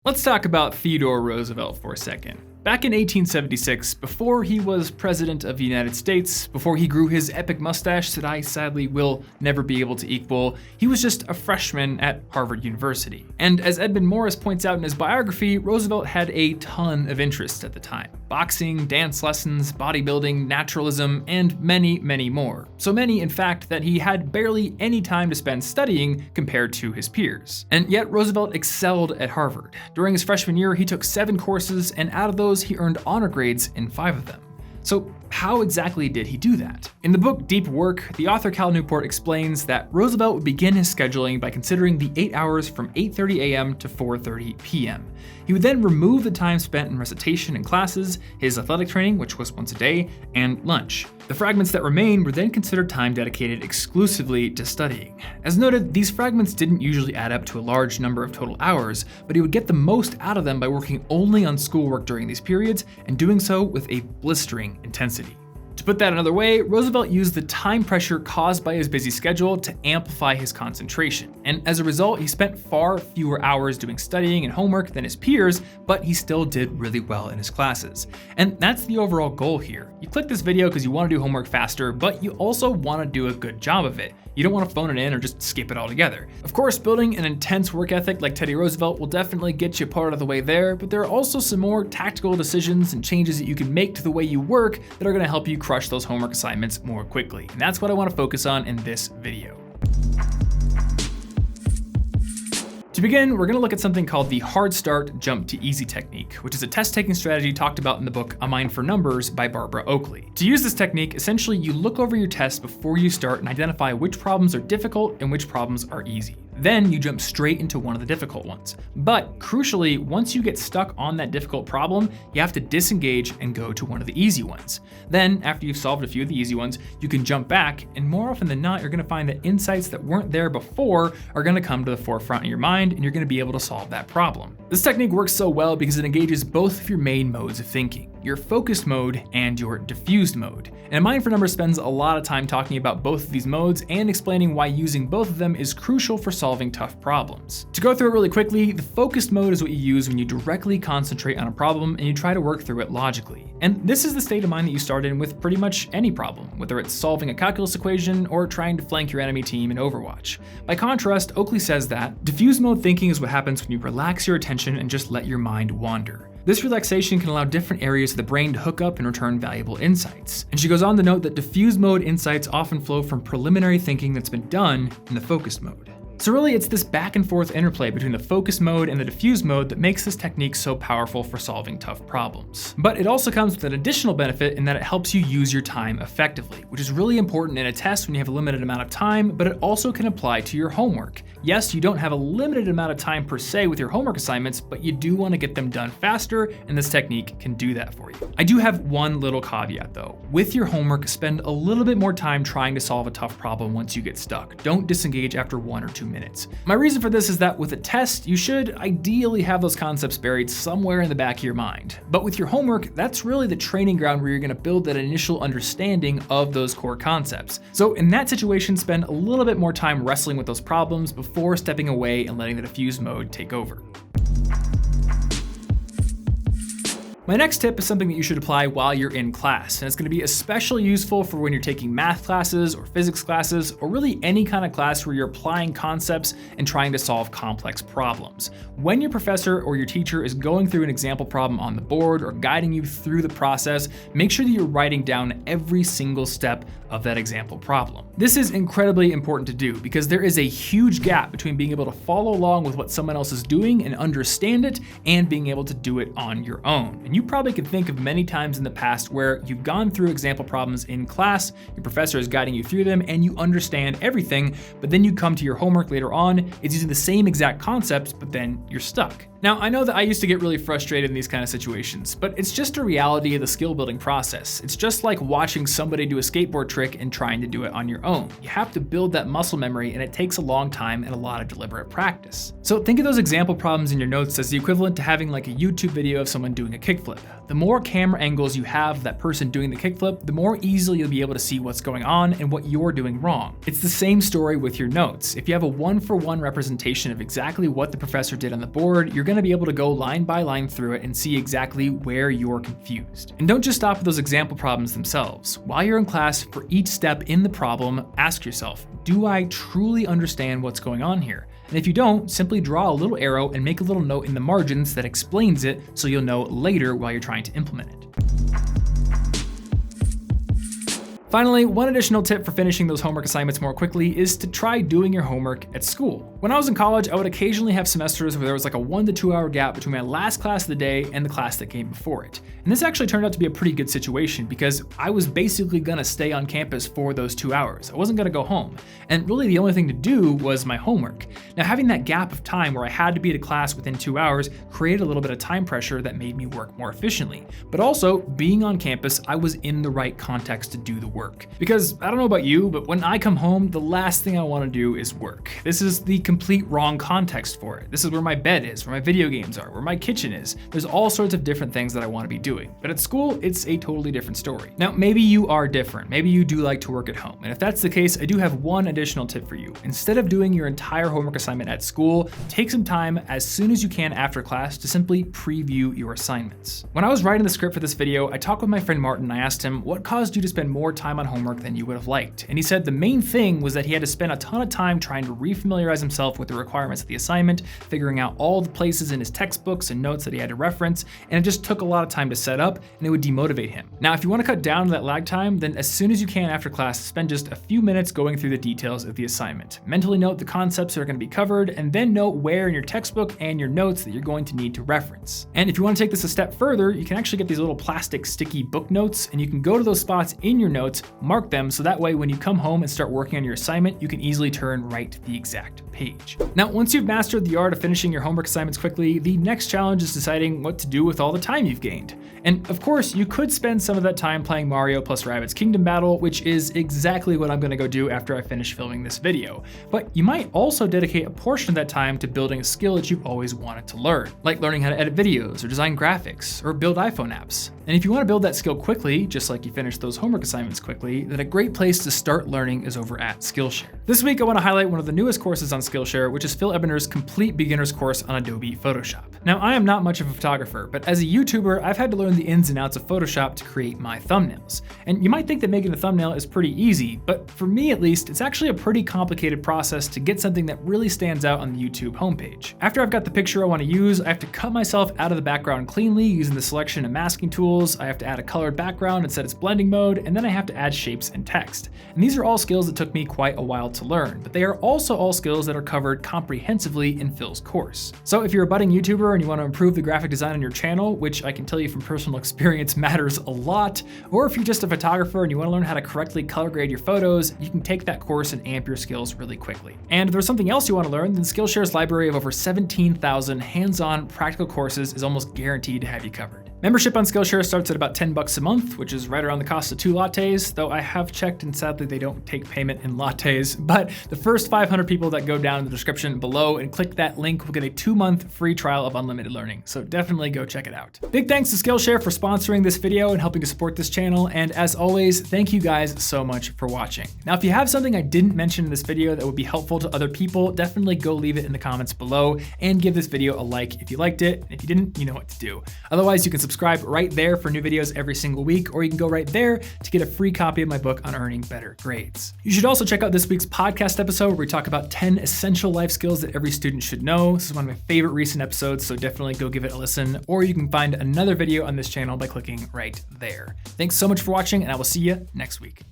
Let's talk about Theodore Roosevelt for a second. Back in 1876, before he was president of the United States, before he grew his epic mustache that I sadly will never be able to equal, he was just a freshman at Harvard University. And as Edmund Morris points out in his biography, Roosevelt had a ton of interests at the time. Boxing, dance lessons, bodybuilding, naturalism, and many, many more. So many, in fact, that he had barely any time to spend studying compared to his peers. And yet Roosevelt excelled at Harvard. During his freshman year, he took 7 courses, and out of those, he earned honor grades in 5 of them. So how exactly did he do that? In the book Deep Work, the author Cal Newport explains that Roosevelt would begin his scheduling by considering the 8 hours from 8:30 a.m. to 4:30 p.m. He would then remove the time spent in recitation and classes, his athletic training, which was once a day, and lunch. The fragments that remained were then considered time dedicated exclusively to studying. As noted, these fragments didn't usually add up to a large number of total hours, but he would get the most out of them by working only on schoolwork during these periods and doing so with a blistering intensity. To put that another way, Roosevelt used the time pressure caused by his busy schedule to amplify his concentration. And as a result, he spent far fewer hours doing studying and homework than his peers, but he still did really well in his classes. And that's the overall goal here. You click this video because you want to do homework faster, but you also want to do a good job of it. You don't want to phone it in or just skip it altogether. Of course, building an intense work ethic like Teddy Roosevelt will definitely get you part of the way there, but there are also some more tactical decisions and changes that you can make to the way you work that are going to help you crush those homework assignments more quickly. And that's what I want to focus on in this video. To begin, we're going to look at something called the hard start, jump to easy technique, which is a test-taking strategy talked about in the book A Mind for Numbers by Barbara Oakley. To use this technique, essentially you look over your test before you start and identify which problems are difficult and which problems are easy. Then you jump straight into one of the difficult ones. But crucially, once you get stuck on that difficult problem, you have to disengage and go to one of the easy ones. Then, after you've solved a few of the easy ones, you can jump back, and more often than not, you're gonna find that insights that weren't there before are gonna come to the forefront in your mind, and you're gonna be able to solve that problem. This technique works so well because it engages both of your main modes of thinking, your focused mode and your diffused mode. And A Mind for Numbers spends a lot of time talking about both of these modes and explaining why using both of them is crucial for solving tough problems. To go through it really quickly, the focused mode is what you use when you directly concentrate on a problem and you try to work through it logically. And this is the state of mind that you start in with pretty much any problem, whether it's solving a calculus equation or trying to flank your enemy team in Overwatch. By contrast, Oakley says that diffused mode thinking is what happens when you relax your attention and just let your mind wander. This relaxation can allow different areas of the brain to hook up and return valuable insights. And she goes on to note that diffused mode insights often flow from preliminary thinking that's been done in the focused mode. So really, it's this back and forth interplay between the focus mode and the diffuse mode that makes this technique so powerful for solving tough problems. But it also comes with an additional benefit in that it helps you use your time effectively, which is really important in a test when you have a limited amount of time, but it also can apply to your homework. Yes, you don't have a limited amount of time per se with your homework assignments, but you do want to get them done faster, and this technique can do that for you. I do have one little caveat though. With your homework, spend a little bit more time trying to solve a tough problem once you get stuck. Don't disengage after 1 or 2 minutes. My reason for this is that with a test, you should ideally have those concepts buried somewhere in the back of your mind. But with your homework, that's really the training ground where you're going to build that initial understanding of those core concepts. So in that situation, spend a little bit more time wrestling with those problems before stepping away and letting the diffuse mode take over. My next tip is something that you should apply while you're in class, and it's going to be especially useful for when you're taking math classes or physics classes, or really any kind of class where you're applying concepts and trying to solve complex problems. When your professor or your teacher is going through an example problem on the board or guiding you through the process, make sure that you're writing down every single step of that example problem. This is incredibly important to do because there is a huge gap between being able to follow along with what someone else is doing and understand it and being able to do it on your own. And you probably could think of many times in the past where you've gone through example problems in class, your professor is guiding you through them, and you understand everything, but then you come to your homework later on, it's using the same exact concepts, but then you're stuck. Now, I know that I used to get really frustrated in these kind of situations, but it's just a reality of the skill building process. It's just like watching somebody do a skateboard trick and trying to do it on your own. You have to build that muscle memory, and it takes a long time and a lot of deliberate practice. So think of those example problems in your notes as the equivalent to having like a YouTube video of someone doing a kickflip. The more camera angles you have of that person doing the kickflip, the more easily you'll be able to see what's going on and what you're doing wrong. It's the same story with your notes. If you have a one-for-one representation of exactly what the professor did on the board, you're going to be able to go line by line through it and see exactly where you're confused. And don't just stop at those example problems themselves. While you're in class, for each step in the problem, ask yourself, do I truly understand what's going on here? And if you don't, simply draw a little arrow and make a little note in the margins that explains it so you'll know later while you're trying to implement it. Finally, one additional tip for finishing those homework assignments more quickly is to try doing your homework at school. When I was in college, I would occasionally have semesters where there was like a 1 to 2 hour gap between my last class of the day and the class that came before it. And this actually turned out to be a pretty good situation because I was basically gonna stay on campus for those 2 hours. I wasn't gonna go home. And really the only thing to do was my homework. Now having that gap of time where I had to be at a class within 2 hours created a little bit of time pressure that made me work more efficiently. But also, being on campus, I was in the right context to do the work. Because I don't know about you, but when I come home, the last thing I want to do is work. This is the complete wrong context for it. This is where my bed is, where my video games are, where my kitchen is. There's all sorts of different things that I want to be doing. But at school, it's a totally different story. Now, maybe you are different. Maybe you do like to work at home. And if that's the case, I do have one additional tip for you. Instead of doing your entire homework assignment at school, take some time as soon as you can after class to simply preview your assignments. When I was writing the script for this video, I talked with my friend Martin and I asked him, what caused you to spend more time on homework than you would have liked? And he said the main thing was that he had to spend a ton of time trying to refamiliarize himself with the requirements of the assignment, figuring out all the places in his textbooks and notes that he had to reference, and it just took a lot of time to set up and it would demotivate him. Now, if you want to cut down on that lag time, then as soon as you can after class, spend just a few minutes going through the details of the assignment. Mentally note the concepts that are going to be covered, and then note where in your textbook and your notes that you're going to need to reference. And if you want to take this a step further, you can actually get these little plastic sticky book notes, and you can go to those spots in your notes, mark them, so that way when you come home and start working on your assignment, you can easily turn right to the exact page. Now, once you've mastered the art of finishing your homework assignments quickly, the next challenge is deciding what to do with all the time you've gained. And of course, you could spend some of that time playing Mario plus Rabbids Kingdom Battle, which is exactly what I'm gonna go do after I finish filming this video. But you might also dedicate a portion of that time to building a skill that you've always wanted to learn, like learning how to edit videos or design graphics or build iPhone apps. And if you wanna build that skill quickly, just like you finish those homework assignments quickly, then a great place to start learning is over at Skillshare. This week, I wanna highlight one of the newest courses on Skillshare, which is Phil Ebener's complete beginner's course on Adobe Photoshop. Now, I am not much of a photographer, but as a YouTuber, I've had to learn the ins and outs of Photoshop to create my thumbnails. And you might think that making a thumbnail is pretty easy, but for me at least, it's actually a pretty complicated process to get something that really stands out on the YouTube homepage. After I've got the picture I wanna use, I have to cut myself out of the background cleanly using the selection and masking tools. I have to add a colored background and set its blending mode, and then I have to add shapes and text. And these are all skills that took me quite a while to learn, but they are also all skills that are covered comprehensively in Phil's course. So if you're a budding YouTuber and you want to improve the graphic design on your channel, which I can tell you from personal experience matters a lot, or if you're just a photographer and you want to learn how to correctly color grade your photos, you can take that course and amp your skills really quickly. And if there's something else you want to learn, then Skillshare's library of over 17,000 hands-on practical courses is almost guaranteed to have you covered. Membership on Skillshare starts at about $10 a month, which is right around the cost of 2 lattes, though I have checked and sadly they don't take payment in lattes. But the first 500 people that go down in the description below and click that link will get a 2-month free trial of unlimited learning. So definitely go check it out. Big thanks to Skillshare for sponsoring this video and helping to support this channel. And as always, thank you guys so much for watching. Now, if you have something I didn't mention in this video that would be helpful to other people, definitely go leave it in the comments below and give this video a like if you liked it. And if you didn't, you know what to do. Otherwise, you can subscribe right there for new videos every single week, or you can go right there to get a free copy of my book on earning better grades. You should also check out this week's podcast episode where we talk about 10 essential life skills that every student should know. This is one of my favorite recent episodes, so definitely go give it a listen, or you can find another video on this channel by clicking right there. Thanks so much for watching, and I will see you next week.